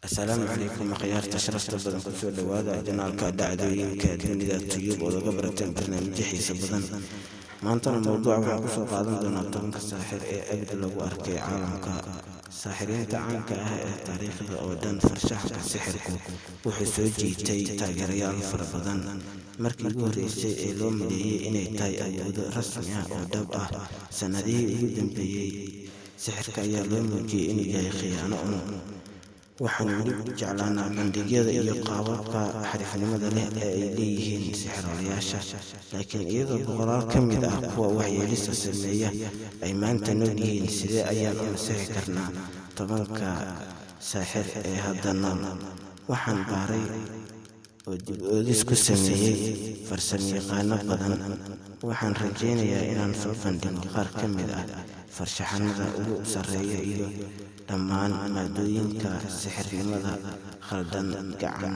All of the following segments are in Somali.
Asalaamu calaykum akhyaarta sharafta badan ku soo dhawaada janaalka dhacdooyinka dunida tiyub oo laga barateen barnaamijyo xiiso badan. Maantana mowduuca waxaan ku soo qaadan doonaa tobanka saaxir ee abid lagu arkay caalamka. Saaxiriinta caanka ah ee taariikhda oo dhan, farshaxanka sixirku wuxuu soo jiitay taageerayaal fara badan. Markii ugu horreysay ee loo maleeyay inay tahay awoodo rasmi ah oo dhab ah sannadihii ugu dambeeyay, sixirka ayaa loo muujiyay inuu yahay khiyaano waxaan weli jeclaanaa bandhigyada iyo qaababka xariifnimada leh ee ay leeyihiin sixirolayaasha, laakiin iyadoo boqolaal ka mid ah kuwa waxyeelista sameeya ay maanta nool yihiin, sidee ayaan u nasixi karnaa tobanka saaxir ee hadda nool? Waxaan baaray oo dib oogis ku sameeyey farsamayaqaano badan. Waxaan rajaynayaa inaan soo bandhigo qaar ka mid ah farshaxanada ugu sarreeya iyo dhammaan maadooyinka sixirnimada khaldan, gacan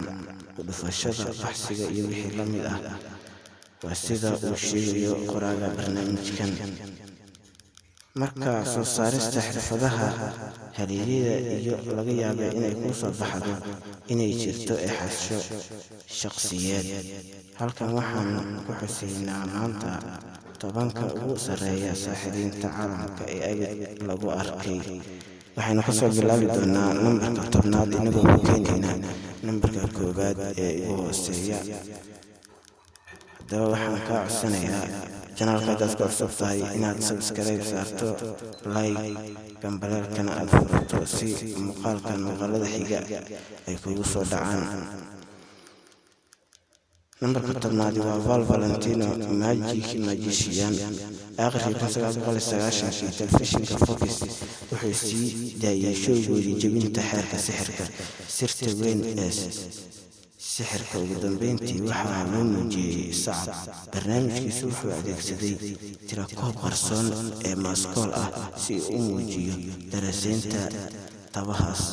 u dhufashada, baxsiga iyo wixii la mid ah. Waa sida uu sheegayo qoraaga barnaamijkan. Marka soo saarista xirfadaha halyeeyada iyo laga yaabaa inay ku soo baxdo inay jirto eexasho shakhsiyeed. Halkan waxaan ku xusaynaa maanta tobanka ugu sarreeya saaxiriinta caalamka ee abid lagu arkay. Waxaynu ka soo bilaabi doonaa nambarka 10aad inagoo ku keenayna nambarka 1aad ee ugu hooseeya. Haddaba waxaan kaa codsanayaa janaalka haddaad ku cusub tahay inaad subscribe saarto, like, gambaleelkana aad furato si muuqaalada xiga ay kugu soo dhacaan. Nambarka 10aad waa Val Valentino, magician. Aakhirkii 1990 telefishinka Fox wuxuu sii daayay showgoodii jebinta xeerka sixirka, sirta weyn ee sixirka. Ugu dambeyntii waxaa loo muujiyey sacab. Barnaamijkiisu wuxuu adeegsaday tirakoob qarsoon ee maaskool ah si uu u muujiyo darasaynta tabahaas.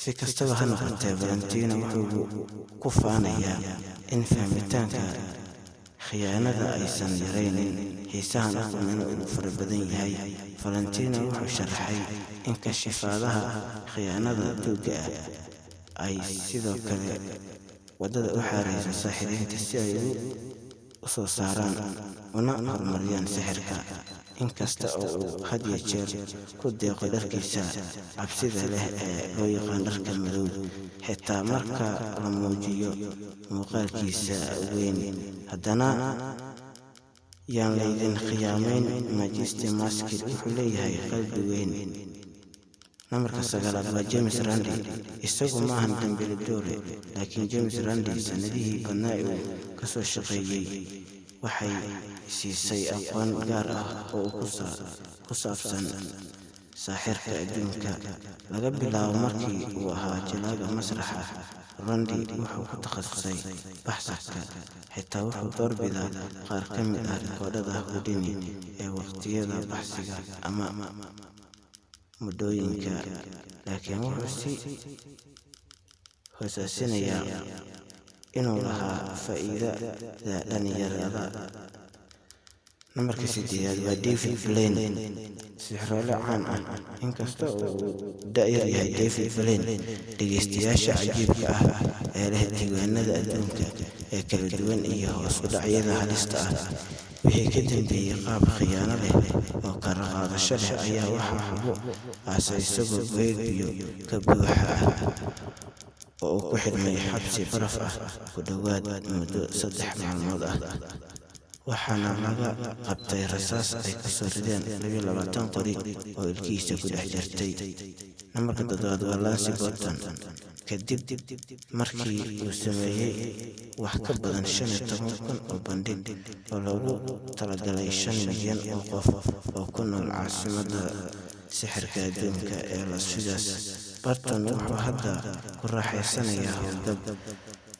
Si kastaba ha noqotee, Valentino wuxuu ku faanayaa in fahmitaanka khiyaanada aysan yaraynin xiisahan aqoonina uu fara badan yahay. Valentino wuxuu sharaxay in kashifaadaha khiyaanada tuugga ah ay sidoo kale waddada u xaarayso saaxiriinta si ay u soo saaraan una horumariyaan sixirka. Inkasta oo uu had iyo jeer ku deeqo dharkiisa cabsida leh ee loo yaqaan dharka madow, xitaa marka la muujiyo muuqaalkiisa weyn, haddana yaan laydin khiyaamayn. Majesty Masked wuxuu leeyahay qalbi weyn. Nambarka 9aad waa James Randi. Isagu ma ahan dambiile-doore, laakiin James Randi sannadihii badnaa uu ka soo shaqeeyey waxay siisay aqoon gaar ah oo ku saabsan saaxirka adduunka. Laga bilaabo markii uu ahaa jilaaga masraxa, Randi wuxuu ku takhasusay baxsadka. Xitaa wuxuu doorbidaa qaar ka mid ah rikoodhada Houdini ee waqtiyada baxsiga ama muddooyinka, laakiin wuxuu sii hoosaysiinayaa inuu lahaa faa'iidada dhalinyarada. Nambarka 8aad waa David Blaine, sixroole caan ah. Inkasta oo uu da'yar yahay, David Blaine dhegaystayaasha cajiibka ah ee leh diiwaanada adduunka ee kala duwan iyo hoos u dhacyada halista ah. Wixii ka dambeeyey qaab khiyaano leh oo kala qaadasho leh ayaa waxaa lagu aasay isagoo beegyo ka buuxa ah oo uu ku xidhmay xabsi baraf ah ku dhowaad muddo 3 maalmood ah, waxaana laga qabtay rasaas ay ka soo rideen 22 qori oo ilkihiisa ku dhex jirtay. Nambarka 7aad waa Lance Burton. Kadib markii uu sameeyey wax ka badan 15,000 oo bandhig oo loogu talagalay 5 milyan oo qof oo ku nool caasimadda sixirka adduunka ee Las Vegas, Burton wuxuu hadda ku raaxaysanayaa howlgab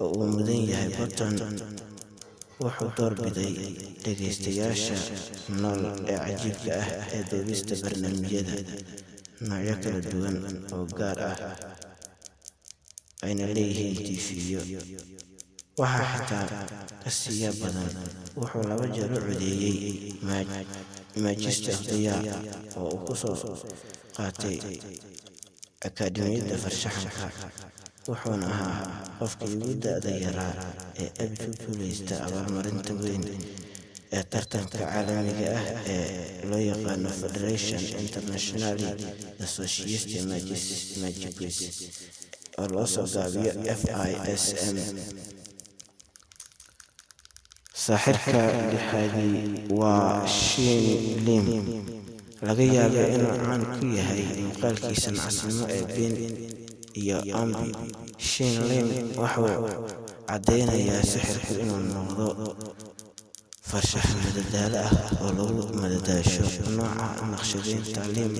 oo uu mudan yahay. Burton wuxuu doorbiday dhegaystayaasha nool ee cajiibka ah ee duubista barnaamijyada noocyo kala duwan oo gaar ah ayna leeyihiin TV-yo. Waxaa xitaa ka sii badan, wuxuu 2 jeer u codeeyey Majesty of the Year oo uu ku soo qaatay akaademiyadda farshaxanka, wuxuuna ahaa qofkii ugu da'da yaraa ee abid ku guuleysta abaalmarinta weyn ee tartanka caalamiga ah ee loo yaqaano Federation Internationale d'Associations Magiques oo loo soo gaabiyo FISM. saaxirka lixaadi waa Shin Lim. laga yaabo inuu caan ku yahay muuqaalkiisa nacasnimo ee Ben iyo Ambi. Shin Lim wuxuu caddeynayaa sixirku inuu noqdo farshaxan madadaalo ah oo lagu madadaasho. nooca naqshadeynta Lim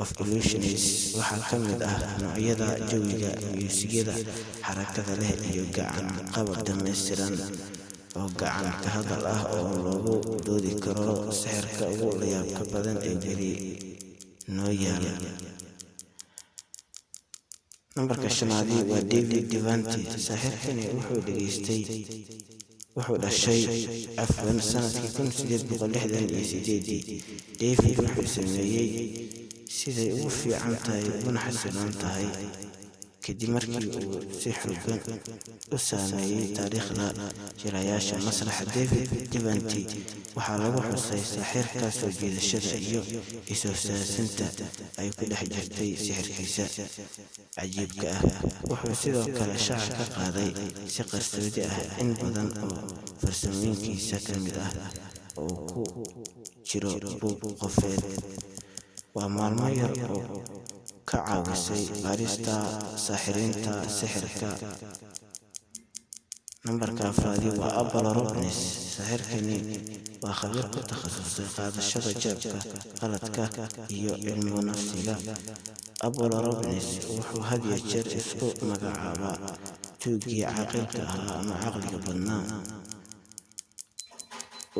of Illusions waxaa ka mid ah noocyada jawiga, muusigyada xarakada leh, iyo gacan qabad dhammaystiran oo gacan ka hadal ah oo loogu doodi karo sixirka ugu layaabka badan ee weli noo yaala. Nambarka shanaad waa David Devante. saaxirkani wuxuu dhashay Afgan sanadkii 1868. David wuxuu sameeyey siday ugu fiican tahay uguna xasiloon tahay kadib markii uu si xooggan u saameeyey taariikhda jilayaasha masraxa. David Devante waxaa lagu xusay saaxirka soo jiidashada iyo is-hoosaasinta ay ku dhex jirtay sixirkiisa cajiibka ah. wuxuu sidoo kale shaaca ka qaaday si qarsoodi ah in badan oo farsamooyinkiisa ka mid ah oo ku jiro buug qofeed. waa maalmo yar oo ka caawisay baarista saaxiriinta sixirka. nambarka afraad waa Apollo Robbins. saaxirkani waa khabiir ku takhasusay qaadashada jeebka qaladka iyo cilmu nafsiga. Apollo Robbins wuxuu had iyo jeer isku magacaabaa tuugii caaqilka ahaa ama caqliga badnaa.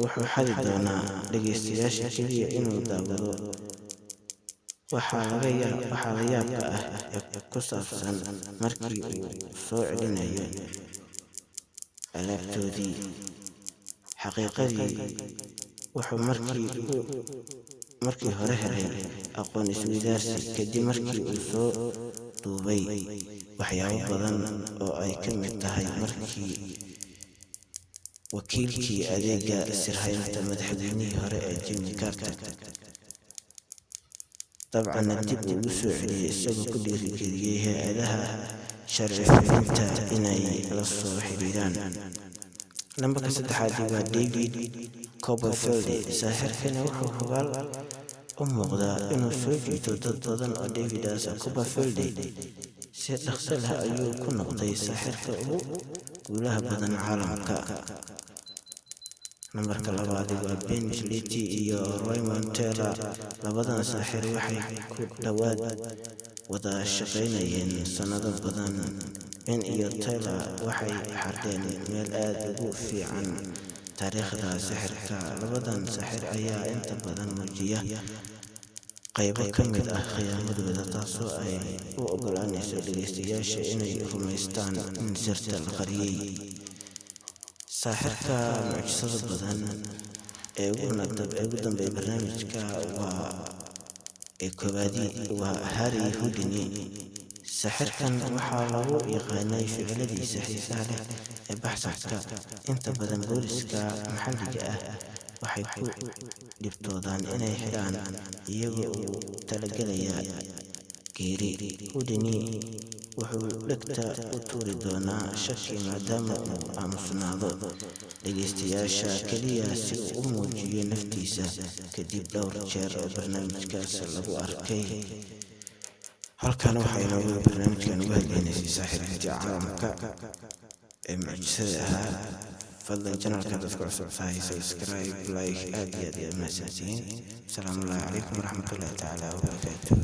wuxuu xadi doonaa dhegeystayaasha keliya inuu daawado waxaa la yaabka ah ee ku saabsan markii uu soo celinayo alaabtoodii. xaqiiqadii wuxuu markii hore helay aqoon isweydaarsi kadib markii uu soo duubay waxyaabo badan oo ay ka mid tahay markii wakiilkii adeega sirhaynta madaxweynihii hore ee Jimmy Carter dabcan dib ugu soo celiyey, isagoo ku dhiirigeliyey hay-adaha sharci fulinta inay la soo xiriiraan. nambarka saddexaad waa David Copperfield. saaxirkani wuxuu hubaal u muuqdaa inuu soo jiito dad badan oo Davidas Copperfield si dhaqso leh ayuu ku noqday saaxirka ugu guulaha badan caalamka. nambarka labaad waa Ben Slati iyo Raymond Taylor. labadan saaxir waxay ku dhowaad wada shaqaynayeen sanado badan. Ben iyo Taylor waxay xardeen meel aad ugu fiican taariikhda sixirka. labadan saaxir ayaa inta badan muujiya qaybo ka mid ah khiyaamadooda, taasoo ay u oggolaanayso dhegeystayaasha inay rumaystaan in sirta la qariyey. saaxirka mucjisada badan ee ugu dambeeya barnaamijka koowaadi waa Harry Houdini. saaxirkan waxaa lagu yaqaanay ficiladiisa xiisaha leh ee baxsadka. inta badan booliska maxalliga ah waxay ku dhibtoodaan inay xidhaan iyagoo u talagelaya geeri. Houdini wuxuu dhegta u tuuri doonaa shaki maadaama uu aamusnaado dhegeystayaasha keliya si uu u muujiyo naftiisa. kadib dhowr jeer oo barnaamijkaas lagu arkay. halkan waxaa inoogu barnaamijkan uga hadlaynaysay saaxiriinta caalamka ee mucjisada ahaa. fadlan janalka dadku cusub tahay subscribe, like, aad iyo aad mahadsantihiin. asalaamu calaykum waraxmatullaahi tacaala wabarakaatuh.